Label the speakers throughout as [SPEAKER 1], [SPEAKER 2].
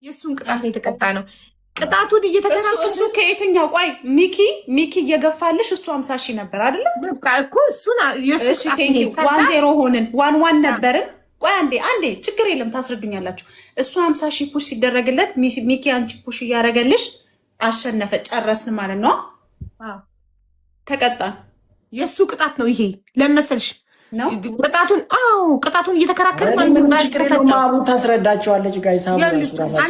[SPEAKER 1] የሱን ቅጣት የተቀጣ ነው። ቅጣቱን እየተከራከረ
[SPEAKER 2] እሱ ከየትኛው ቆይ ሚኪ እየገፋልሽ እሱ 50 ሺህ ነበር አይደለ?
[SPEAKER 1] በቃ እኮ እሱን የሱ
[SPEAKER 2] እሺ ቴንክ ዩ 1-0 ሆንን 1-1 ነበርን። ቆይ አንዴ ችግር የለም ታስረዱኛላችሁ። እሱ 50 ሺህ ፑሽ ሲደረግለት ሚኪ አንቺ ፑሽ እያደረገልሽ አሸነፈ፣ ጨረስን ማለት ነው።
[SPEAKER 1] አዎ
[SPEAKER 2] ተቀጣን።
[SPEAKER 1] የሱ ቅጣት ነው ይሄ ለመሰልሽ
[SPEAKER 2] ነው
[SPEAKER 1] ቅጣቱን እየተከራከረ
[SPEAKER 3] ማሩ ታስረዳቸዋለች። ጋይስ
[SPEAKER 1] አንድ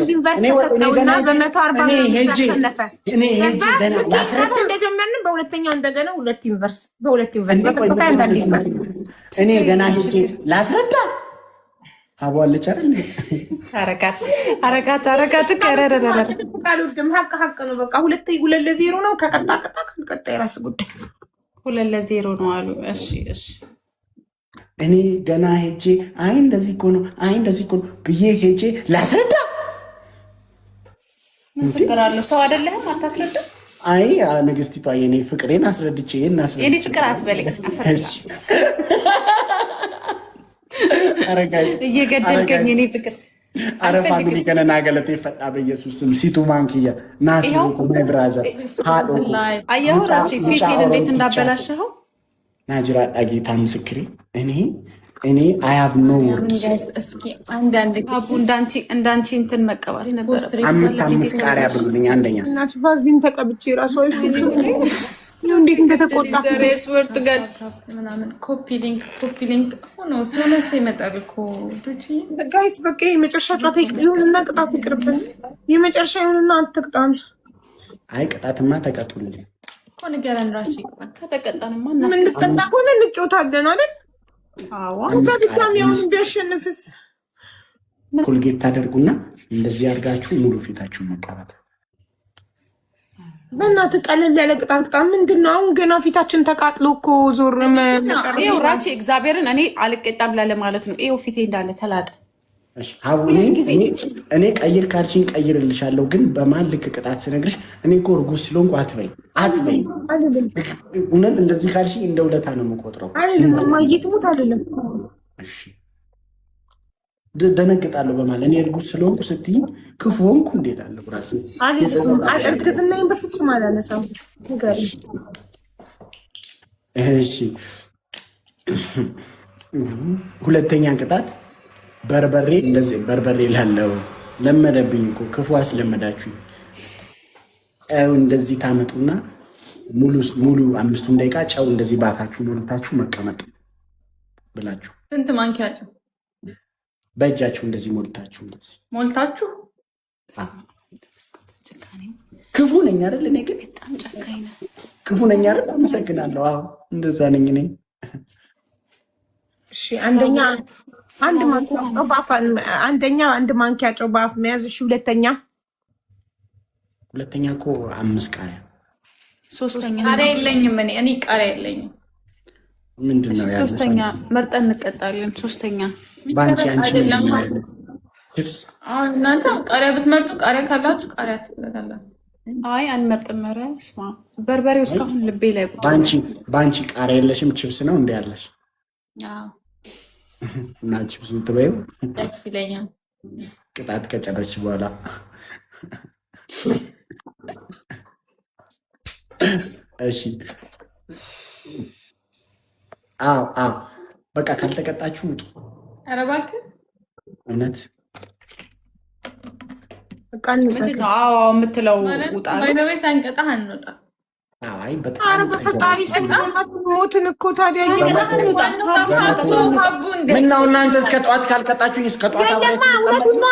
[SPEAKER 1] ዩኒቨርሲቲ ሰጠውና በ140 አሸነፈ። እንደጀመርን በሁለተኛው እንደገና ሁለት ዩኒቨርሲቲ
[SPEAKER 3] እኔ ገና ሄጄ ላስረዳ አቧለች አይደል?
[SPEAKER 2] አረጋት
[SPEAKER 1] ካልወድም ሀቅ ነው። በቃ 2-0 ነው። ከቀጣ የራስ ጉዳይ
[SPEAKER 2] 2-0 ነው አሉ። እሺ
[SPEAKER 3] እኔ ገና ሄጄ አይ እንደዚህ እኮ ነው ብዬ ሄጄ ላስረዳ።
[SPEAKER 2] ምን ችግር አለው? ሰው አይደለህም አታስረዳ?
[SPEAKER 3] አይ ንግስቲቷ የኔ ፍቅሬን አስረድቼ
[SPEAKER 2] የኔ ፍቅር አትበለኝ። እየገደልከኝ የኔ ፍቅር
[SPEAKER 3] አረ ፋሚሊ ከነና ገለቴ ፈጣ በኢየሱስ ስም ሲቱ ማንኪያ ናሲ ማይ ብራዘር ሃዶ
[SPEAKER 2] አያውራቺ ፊቴን እንዴት እንዳበላሸኸው
[SPEAKER 3] ናጅራ ዳጊታ ምስክሬ እኔ አይ ሃቭ ኖ ወርድስ።
[SPEAKER 2] እስኪ አንዳንድ አቡ እንዳንቺ እንትን መቀበል ነበር።
[SPEAKER 3] 5 ቃሪያ ብሉኝ። አንደኛ
[SPEAKER 1] እናት ቫዝሊን ተቀብቼ ራሱ አይሽ ነው እንዴት እንደተቆጣ
[SPEAKER 2] ዘሬስ ወርት ጋር ምናምን ኮፒ ሊንክ ሆኖ ሶነስ ይመጣል እኮ ዱቺ
[SPEAKER 1] ጋይስ። በቃ የመጨረሻ ጨዋታ ይሁንና ቅጣት ይቅርብን። የመጨረሻ ይሁንና አትቅጣን።
[SPEAKER 3] አይ ቅጣትማ ተቀጡልኝ
[SPEAKER 2] እኮ ንገረን። ራሺ ከተቀጣንማ
[SPEAKER 1] ምን ልቀጣ ሆነ እንጮታለን አይደል? አዎ አንተም ያው ቢያሸንፍስ
[SPEAKER 3] ኮልጌት ታደርጉና እንደዚህ አድርጋችሁ ሙሉ ፊታችሁ መቀባት።
[SPEAKER 1] በእናትህ ቀለል ያለ ቅጣት ምንድን ነው? አሁን ገና ፊታችን ተቃጥሎ እኮ ዞር መጨረሻ
[SPEAKER 2] ይኸው ራቼ እግዚአብሔርን እኔ አልቀጣም ላለ ማለት ነው። ይኸው ፊቴ እንዳለ ተላጠ።
[SPEAKER 3] እኔ ቀይር ካልሽኝ ቀይርልሻለሁ፣ ግን በማን ልክ ቅጣት ስነግርሽ እኔ እኮ እርጉዝ ስለሆንኩ አትበይ። እውነት እንደዚህ ካልሽኝ እንደ ውለታ ነው የምቆጥረው።
[SPEAKER 1] ማየትሙት አይደለም።
[SPEAKER 3] እሺ ደነግጣለሁ በማለት እኔ እርጉዝ ስለሆንኩ ስትይኝ ክፉ ሆንኩ እንዴላለሁ። ራሱ
[SPEAKER 1] እርግዝናዬን በፍጹም አላነሳም።
[SPEAKER 3] እሺ ሁለተኛ ቅጣት በርበሬ እንደዚህ በርበሬ ላለው ለመደብኝ እኮ ክፉ አስለመዳችሁኝ። እንደዚህ ታመጡና ሙሉ 5 ደቂቃ ጨው እንደዚህ ባታችሁ ሞልታችሁ መቀመጥ ብላችሁ
[SPEAKER 2] ስንት ማንኪያ ጨው
[SPEAKER 3] በእጃችሁ እንደዚህ ሞልታችሁ ክፉ ነኝ አይደል? እኔ ግን
[SPEAKER 2] በጣም ጨካኝ ነኝ።
[SPEAKER 3] ክፉ ነኝ አይደል? አመሰግናለሁ። አዎ እንደዛ ነኝ እኔ።
[SPEAKER 1] እሺ አንደኛ አንድ ማንኪያ ጨው በአፍ መያዝ። እሺ ሁለተኛ
[SPEAKER 3] እኮ 5 ቃሪያ።
[SPEAKER 2] ሶስተኛ ቃሪያ የለኝም እኔ ቃሪያ የለኝም።
[SPEAKER 3] ምንድነው ያለው?
[SPEAKER 2] ሶስተኛ መርጠን እንቀጣለን። ሶስተኛ
[SPEAKER 3] ባንቺ አንቺ ቺፕስ
[SPEAKER 2] እናንተ ቃሪያ ብትመርጡ ቃሪያ ካላችሁ ቃሪያ ትበላላችሁ። አይ አንመርጥም። ኧረ ስማ በርበሬው እስካሁን ልቤ ላይ ቁጭ።
[SPEAKER 3] ባንቺ ቃሪያ የለሽም ቺፕስ ነው እንዴ ያለሽ?
[SPEAKER 2] አዎ
[SPEAKER 3] እና ቺፕስ ምትበይው
[SPEAKER 2] ደስ ይለኛል።
[SPEAKER 3] ቅጣት ከጨረስሽ በኋላ እሺ አዎ በቃ ካልተቀጣችሁ ውጡ።
[SPEAKER 2] ኧረ እባክህ
[SPEAKER 3] እውነት
[SPEAKER 2] ምንድን ነው? አዎ የምትለው ውጣ ነው። ሳንቀጣህ አንወጣ።
[SPEAKER 3] አይ በጣም
[SPEAKER 1] ኧረ በፈጣሪ ስም ሞትን እኮ ታዲያ
[SPEAKER 3] ምነው እናንተ እስከ ጠዋት ካልቀጣችሁኝ እስከ ጠዋት
[SPEAKER 1] የለማ እውነቱማ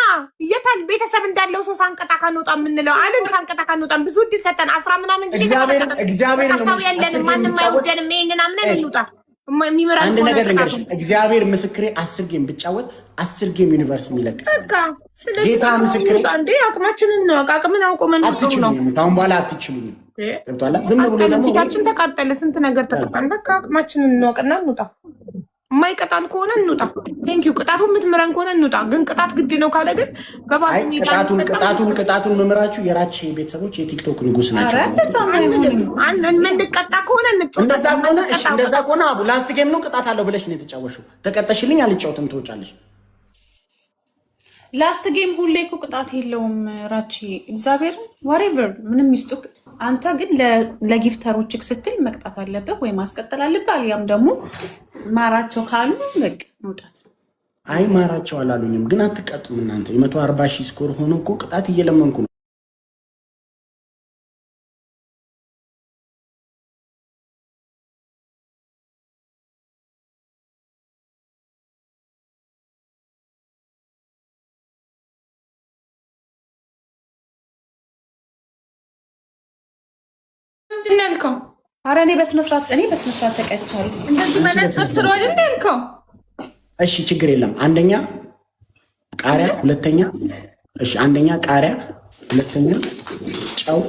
[SPEAKER 1] የታል ቤተሰብ እንዳለው ሰው ሳንቀጣ ካንወጣ የምንለው አለን። ሳንቀጣ ካንወጣም ብዙ እድል ሰጠን። 10 ምናምን ጊዜ
[SPEAKER 3] እግዚአብሔር
[SPEAKER 1] ሰው የለንም። ማንም አይወደንም። ይሄንን አምነን እንውጣ።
[SPEAKER 3] አንድ ነገር ልንገርሽ፣ እግዚአብሔር ምስክሬ 10 ጌም ብጫወት 10 ጌም ዩኒቨርስ የሚለቅስ
[SPEAKER 1] በቃ ጌታ ምስክሬ። አንዴ አቅማችንን ነው አቅምን አውቆመን ነው።
[SPEAKER 3] ታውን በኋላ አትችሉኝም። ገብቷላ? ዝም ብሎ ደግሞ
[SPEAKER 1] ፊታችን ተቃጠለ፣ ስንት ነገር ተቀጣን። በቃ አቅማችንን እንወቅና እንውጣ። የማይቀጣን ከሆነ እንውጣ። ቴንኪው። ቅጣቱን የምትምረን ከሆነ እንውጣ። ግን ቅጣት ግድ ነው ካለ ግን
[SPEAKER 3] ቅጣቱን መምራችሁ የራች ቤተሰቦች የቲክቶክ ንጉስ ናቸው።
[SPEAKER 1] ምንቀጣ ከሆነ
[SPEAKER 3] እንደዛ ከሆነ አቡ ላስት ጌም ነው ቅጣት አለው ብለሽ ነው የተጫወሽው። ተቀጠሽልኝ አልጫወትም ትወጫለሽ።
[SPEAKER 2] ላስት ጌም ሁሌ እኮ ቅጣት የለውም ራቺ እግዚአብሔር ዋሬቨር ምንም ይስጡክ። አንተ ግን ለጊፍተሮችክ ስትል መቅጣት አለብህ ወይ ማስቀጠል አለብህ፣ አሊያም ደግሞ ማራቸው ካሉ በቃ መውጣት።
[SPEAKER 3] አይ ማራቸው አላሉኝም፣ ግን አትቀጡም እናንተ። የ140,000 ስኮር ሆኖ እኮ ቅጣት እየለመንኩ ነው።
[SPEAKER 4] ምንድን ነው ያልከው?
[SPEAKER 2] ኧረ እኔ በስነ ስርዓት ተቀጭቻለሁ።
[SPEAKER 4] እንደዚህ መነጽር ስሩ አይደል ያልከው?
[SPEAKER 3] እሺ ችግር የለም። አንደኛ ቃሪያ፣ ሁለተኛ እሺ፣ አንደኛ ቃሪያ፣ ሁለተኛ ጨው፣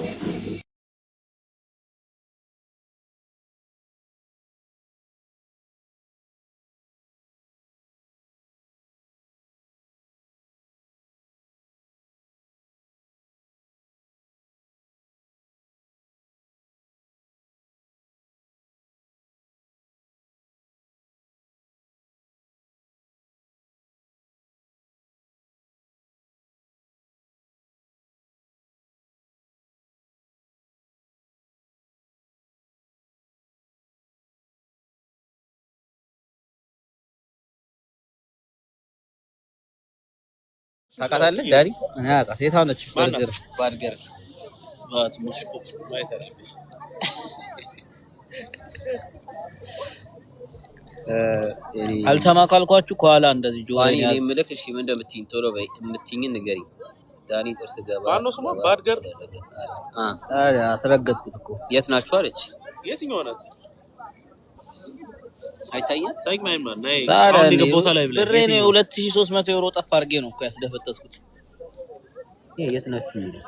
[SPEAKER 5] ታውቃታለህ ዳኒ? እኔ አውቃት። የት ሆነች? ባርገር አልሰማ ካልኳችሁ ከኋላ እንደዚህ ጆሮ እኔ የምልክ እሺ፣ ምን እንደምትይኝ ቶሎ በይ። የምትይኝን ንገሪኝ። ዳኒ ጥርስ ገባ
[SPEAKER 6] ማነው ስሟ? ባርገር
[SPEAKER 5] አስረገጥኩት እኮ። የት ናችሁ አለች።
[SPEAKER 6] የትኛው ናት?
[SPEAKER 5] አይታየም።
[SPEAKER 6] ታይማይማ ነይ።
[SPEAKER 5] አሁን ቦታ ላይ ብለህ ብሬ ነው 2300 ዩሮ ጠፋ አድርጌ ነው እኮ ያስደፈጠጥኩት። የት ናችሁ የሚለው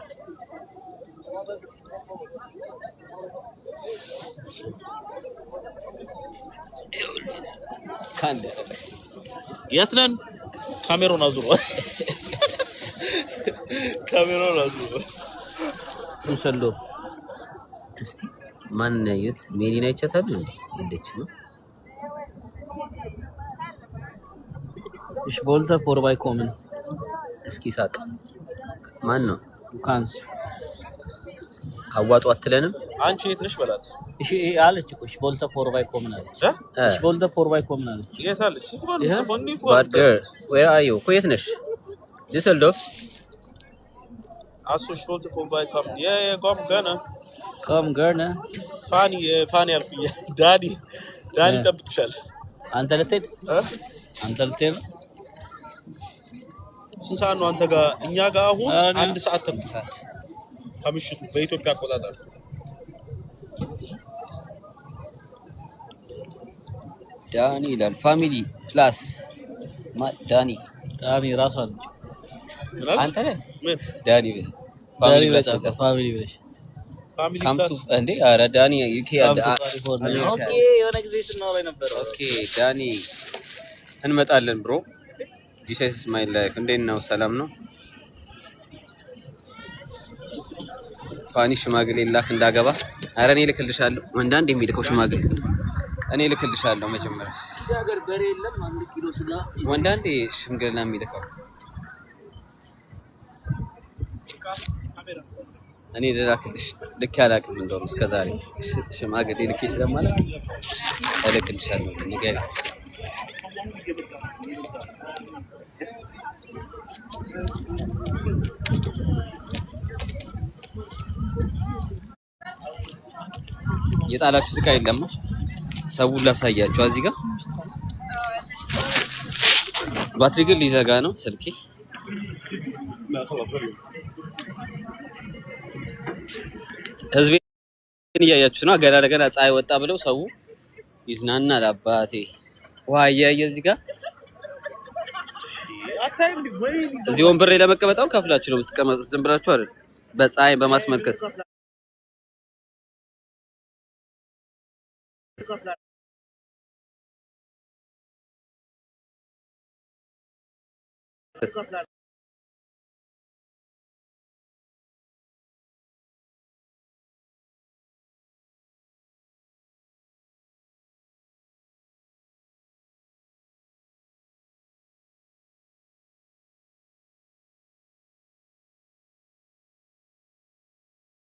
[SPEAKER 6] የት ነን? ካሜራውን አዙሮ ካሜራውን አዙሮ
[SPEAKER 5] እንሰሎ እስቲ ማን ያዩት? ሜሊና ይቻታል እንዴ? እንደች ነው
[SPEAKER 7] Ich wollte vorbeikommen.
[SPEAKER 5] እስኪ ሳቅ። ማን ነው?
[SPEAKER 7] Du kannst.
[SPEAKER 5] አዋጡ አትለንም?
[SPEAKER 6] አንቺ የት ነሽ በላት።
[SPEAKER 7] Ich አለች እኮ ich wollte vorbeikommen አለች። Ich wollte vorbeikommen አለች።
[SPEAKER 6] የት አለች?
[SPEAKER 5] ባርገር where are you? የት ነሽ? ዲሰልዶፍ
[SPEAKER 6] አሶ ich wollte vorbeikommen. Ja, komm gerne.
[SPEAKER 7] Komm gerne.
[SPEAKER 6] ፋኒ አልኩኝ። ዳኒ ጠብቅሻል።
[SPEAKER 7] አንተ ልትሄድ? አንተ ልትሄድ?
[SPEAKER 6] ስንት ሰዓት ነው አንተ ጋር? እኛ ጋር አሁን 1 ሰዓት ተኩል ከምሽቱ በኢትዮጵያ አቆጣጠር።
[SPEAKER 5] ዳኒ ይላል ፋሚሊ ፕላስ ዳኒ
[SPEAKER 7] ራሱ አለች።
[SPEAKER 5] አንተ ነህ
[SPEAKER 6] ምን
[SPEAKER 5] ዳኒ
[SPEAKER 7] ፋሚሊ ብለሽ
[SPEAKER 5] ካምቱ እንዴ? ኧረ ዳኒ ዩኬ አለ።
[SPEAKER 7] ኦኬ የሆነ ጊዜ ስናወራ ነበር።
[SPEAKER 5] ኦኬ ዳኒ እንመጣለን ብሮ። ዲስ ኢዝ ማይ ላይፍ። እንዴት ነው? ሰላም ነው? ፋኒ ሽማግሌ ላክ እንዳገባ። ኧረ እኔ ልክልሻለሁ። ወንዳንድ የሚልከው ሽማግሌ እኔ ልክልሻለሁ። መጀመሪያ
[SPEAKER 7] ሀገር በሬ የለም 1 ኪሎ ስጋ
[SPEAKER 5] ወንዳንድ ሽምግልና የሚልከው እኔ ልላክልሽ። ልክ ያላቅም እንደውም እስከዛሬ ሽማግሌ ልኬ ስለማለት እልክልሻለሁ። ንገሪ የጣላችሁ እቃ የለም። ሰውን ላሳያችሁ። እዚህ ጋር ባትሪ ግን ሊዘጋ ነው ስልኬ። ህዝቤን እያያችሁ ነው። ገና ለገና ፀሐይ ወጣ ብለው ሰው ይዝናናል። አባቴ ውሃ እያየ እዚህ ጋር እዚህ ወንበር ላይ ለመቀመጣው ከፍላችሁ ነው የምትቀመጡት። ዝም ብላችሁ አይደል? በፀሐይ በማስመልከት